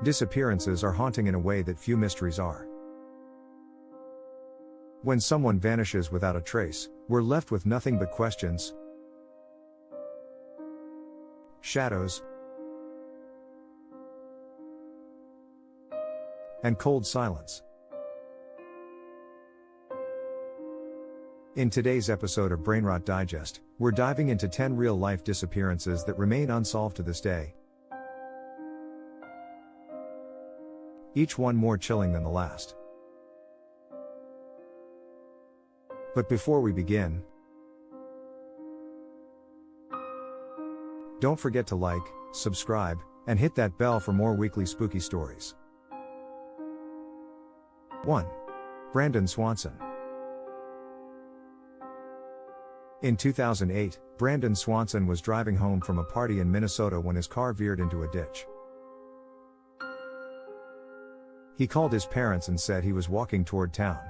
Disappearances are haunting in a way that few mysteries are. When someone vanishes without a trace, we're left with nothing but questions, shadows, and cold silence. In today's episode of Brainrot Digest, we're diving into 10 real-life disappearances that remain unsolved to this day. Each one more chilling than the last. But before we begin, don't forget to like, subscribe, and hit that bell for more weekly spooky stories. 1. Brandon Swanson. In 2008, Brandon Swanson was driving home from a party in Minnesota when his car veered into a ditch. He called his parents and said he was walking toward town.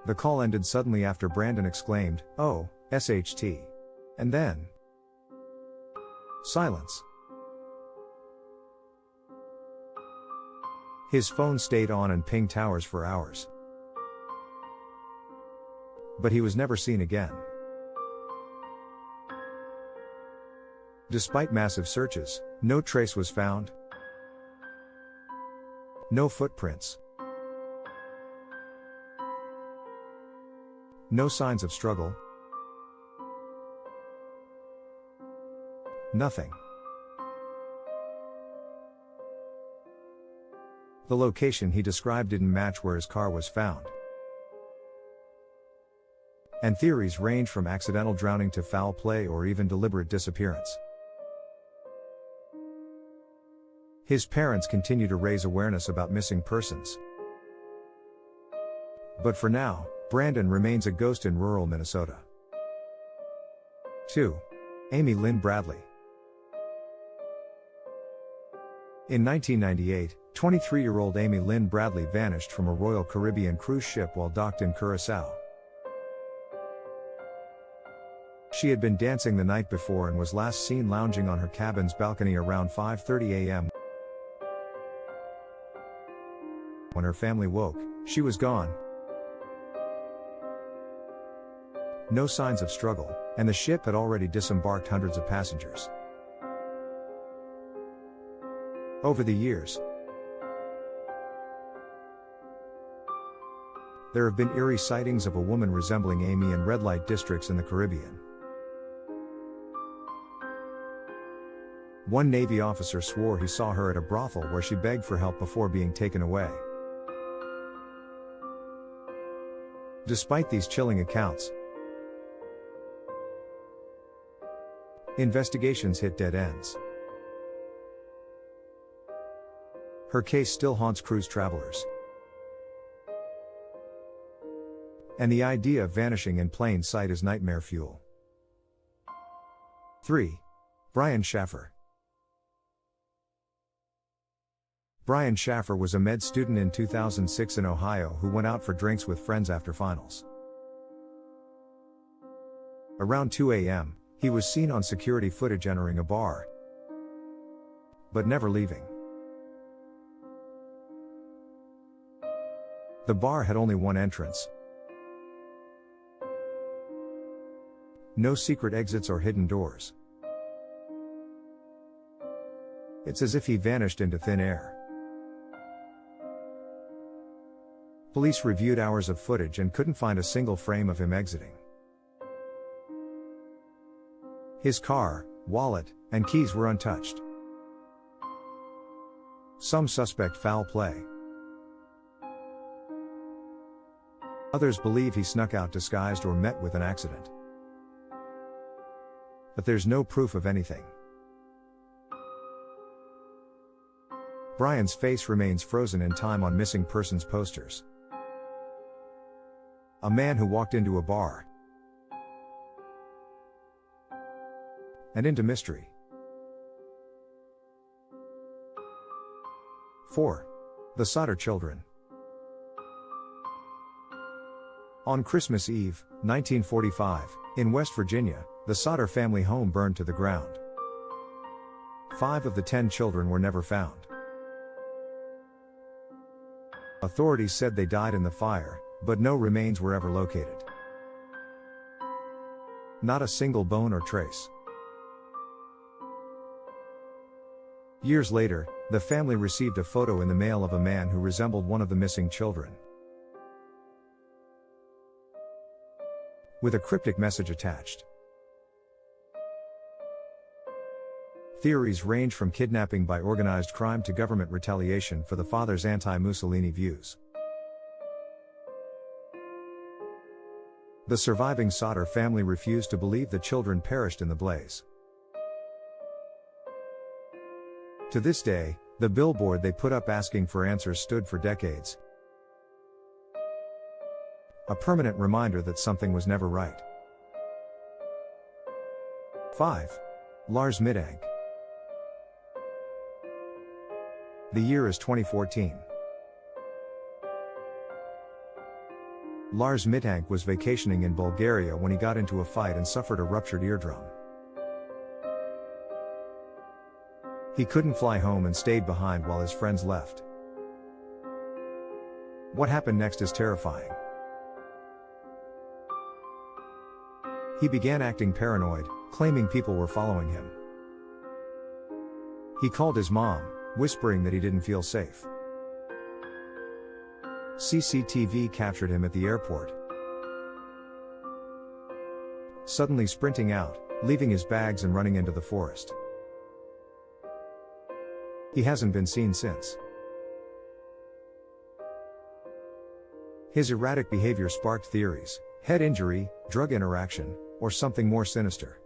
The call ended suddenly after Brandon exclaimed, "Oh, SHT." And then silence. His phone stayed on and pinged towers for hours. But he was never seen again. Despite massive searches, no trace was found. No footprints. No signs of struggle. Nothing. The location he described didn't match where his car was found. And theories range from accidental drowning to foul play or even deliberate disappearance. His parents continue to raise awareness about missing persons. But for now, Brandon remains a ghost in rural Minnesota. 2. Amy Lynn Bradley. In 1998, 23-year-old Amy Lynn Bradley vanished from a Royal Caribbean cruise ship while docked in Curacao. She had been dancing the night before and was last seen lounging on her cabin's balcony around 5:30 a.m. When her family woke, she was gone. No signs of struggle, and the ship had already disembarked hundreds of passengers. Over the years, there have been eerie sightings of a woman resembling Amy in red light districts in the Caribbean. One Navy officer swore he saw her at a brothel where she begged for help before being taken away. Despite these chilling accounts, investigations hit dead ends. Her case still haunts cruise travelers. And the idea of vanishing in plain sight is nightmare fuel. 3. Brian Shaffer. Brian Shaffer was a med student in 2006 in Ohio who went out for drinks with friends after finals. Around 2 a.m., he was seen on security footage entering a bar, but never leaving. The bar had only one entrance. No secret exits or hidden doors. It's as if he vanished into thin air. Police reviewed hours of footage and couldn't find a single frame of him exiting. His car, wallet, and keys were untouched. Some suspect foul play. Others believe he snuck out disguised or met with an accident. But there's no proof of anything. Brian's face remains frozen in time on missing persons posters. A man who walked into a bar. And into mystery. 4. The Sodder Children. On Christmas Eve, 1945, in West Virginia, the Sodder family home burned to the ground. 5 of the 10 children were never found. Authorities said they died in the fire, but no remains were ever located. Not a single bone or trace. Years later, the family received a photo in the mail of a man who resembled one of the missing children, with a cryptic message attached. Theories range from kidnapping by organized crime to government retaliation for the father's anti-Mussolini views. The surviving Sodder family refused to believe the children perished in the blaze. To this day, the billboard they put up asking for answers stood for decades. A permanent reminder that something was never right. 5. Lars Mittank. The year is 2014. Lars Mittank was vacationing in Bulgaria when he got into a fight and suffered a ruptured eardrum. He couldn't fly home and stayed behind while his friends left. What happened next is terrifying. He began acting paranoid, claiming people were following him. He called his mom, whispering that he didn't feel safe. CCTV captured him at the airport, suddenly sprinting out, leaving his bags and running into the forest. He hasn't been seen since. His erratic behavior sparked theories: head injury, drug interaction, or something more sinister.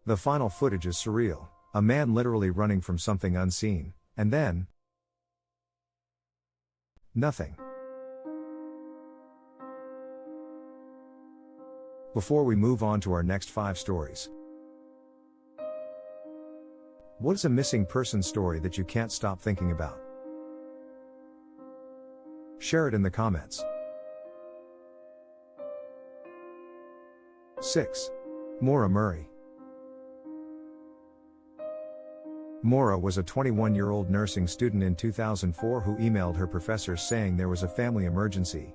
The final footage is surreal. A man literally running from something unseen, and then nothing. Before we move on to our next 5 stories, what is a missing person story that you can't stop thinking about? Share it in the comments. 6. Maura Murray. Maura was a 21-year-old nursing student in 2004 who emailed her professors saying there was a family emergency.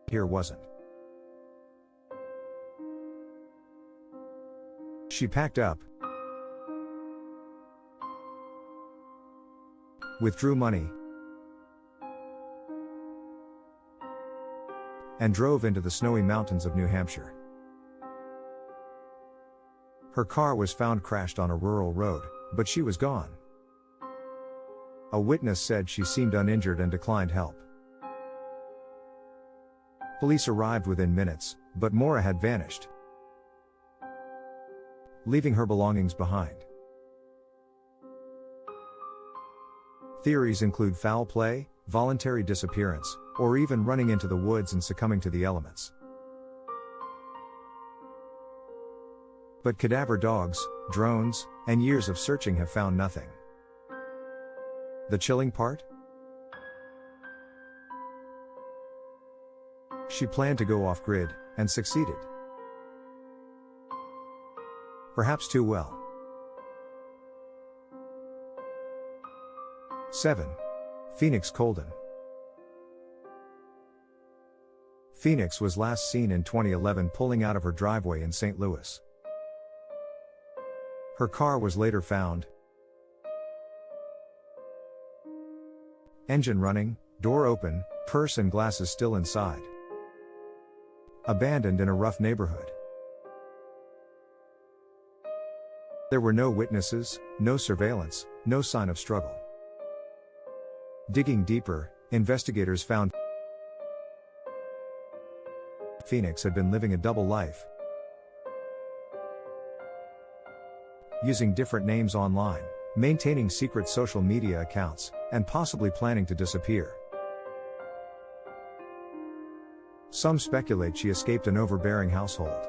Here wasn't. She packed up, withdrew money, and drove into the snowy mountains of New Hampshire. Her car was found crashed on a rural road, but she was gone. A witness said she seemed uninjured and declined help. Police arrived within minutes, but Maura had vanished, leaving her belongings behind. Theories include foul play, voluntary disappearance, or even running into the woods and succumbing to the elements. But cadaver dogs, drones, and years of searching have found nothing. The chilling part? She planned to go off-grid, and succeeded. Perhaps too well. 7. Phoenix Coldon. Phoenix was last seen in 2011 pulling out of her driveway in St. Louis. Her car was later found, engine running, door open, purse and glasses still inside. Abandoned in a rough neighborhood. There were no witnesses, no surveillance, no sign of struggle. Digging deeper, investigators found Phoenix had been living a double life, using different names online, maintaining secret social media accounts, and possibly planning to disappear. Some speculate she escaped an overbearing household.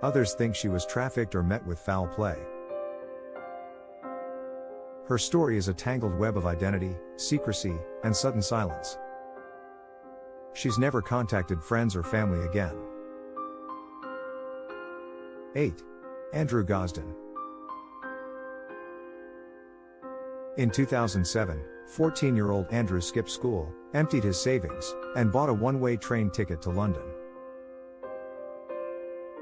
Others think she was trafficked or met with foul play. Her story is a tangled web of identity, secrecy, and sudden silence. She's never contacted friends or family again. 8. Andrew Gosden. In 2007, 14-year-old Andrew skipped school, emptied his savings, and bought a one-way train ticket to London.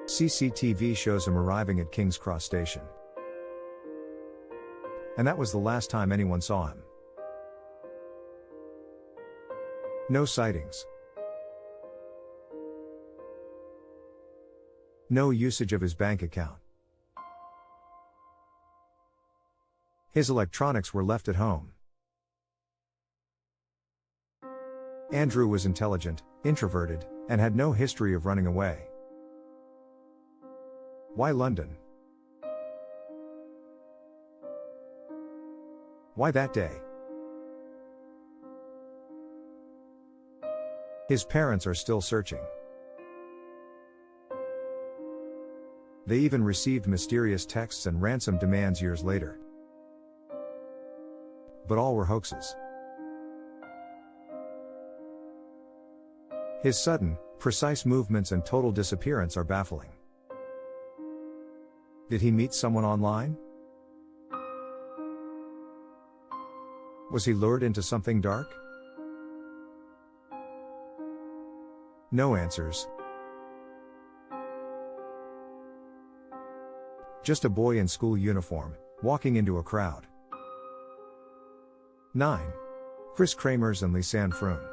CCTV shows him arriving at King's Cross Station. And that was the last time anyone saw him. No sightings. No usage of his bank account. His electronics were left at home. Andrew was intelligent, introverted, and had no history of running away. Why London? Why that day? His parents are still searching. They even received mysterious texts and ransom demands years later. But all were hoaxes. His sudden, precise movements and total disappearance are baffling. Did he meet someone online? Was he lured into something dark? No answers. Just a boy in school uniform, walking into a crowd. 9. Kris Kremers and Lisanne Froon.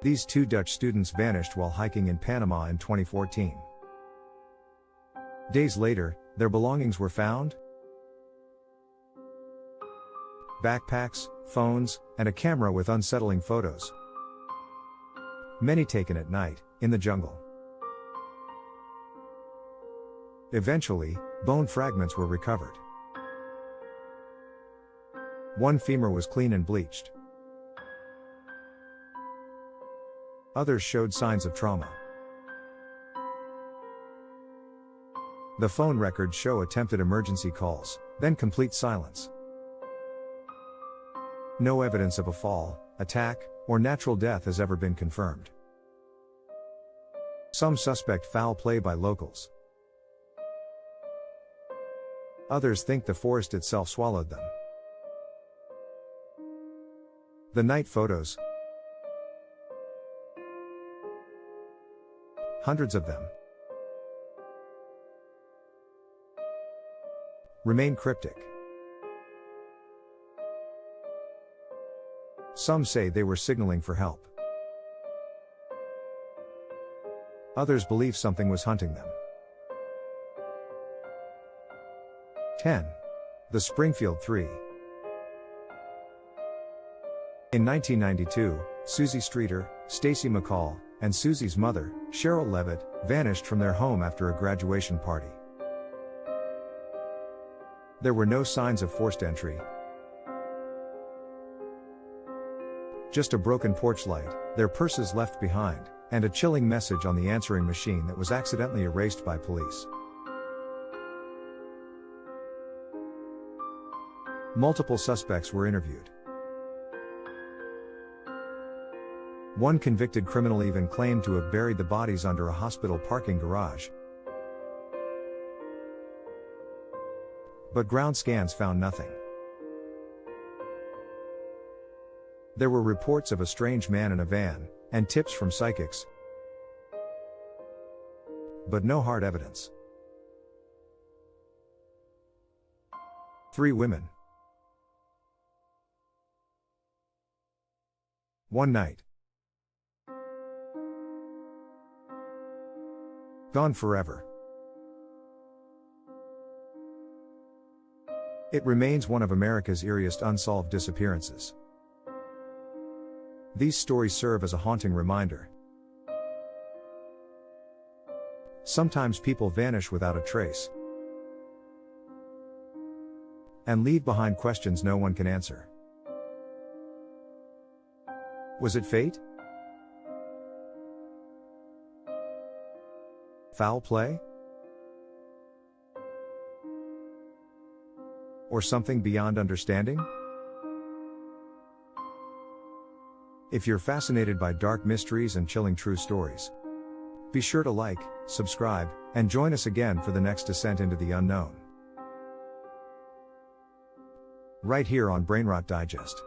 These two Dutch students vanished while hiking in Panama in 2014. Days later, their belongings were found. Backpacks, phones, and a camera with unsettling photos. Many taken at night, in the jungle. Eventually, bone fragments were recovered. One femur was clean and bleached. Others showed signs of trauma. The phone records show attempted emergency calls, then complete silence. No evidence of a fall, attack, or natural death has ever been confirmed. Some suspect foul play by locals. Others think the forest itself swallowed them. The night photos. Hundreds of them. Remain cryptic. Some say they were signaling for help. Others believe something was hunting them. 10. The Springfield Three. In 1992, Susie Streeter, Stacy McCall, and Susie's mother, Cheryl Levitt, vanished from their home after a graduation party. There were no signs of forced entry. Just a broken porch light, their purses left behind, and a chilling message on the answering machine that was accidentally erased by police. Multiple suspects were interviewed. One convicted criminal even claimed to have buried the bodies under a hospital parking garage. But ground scans found nothing. There were reports of a strange man in a van, and tips from psychics. But no hard evidence. 3 women. One night. Gone forever. It remains one of America's eeriest unsolved disappearances. These stories serve as a haunting reminder. Sometimes people vanish without a trace, and leave behind questions no one can answer. Was it fate? Foul play? Or something beyond understanding? If you're fascinated by dark mysteries and chilling true stories, Be sure to like, subscribe, and join us again for the next descent into the unknown. Right here on Brainrot Digest.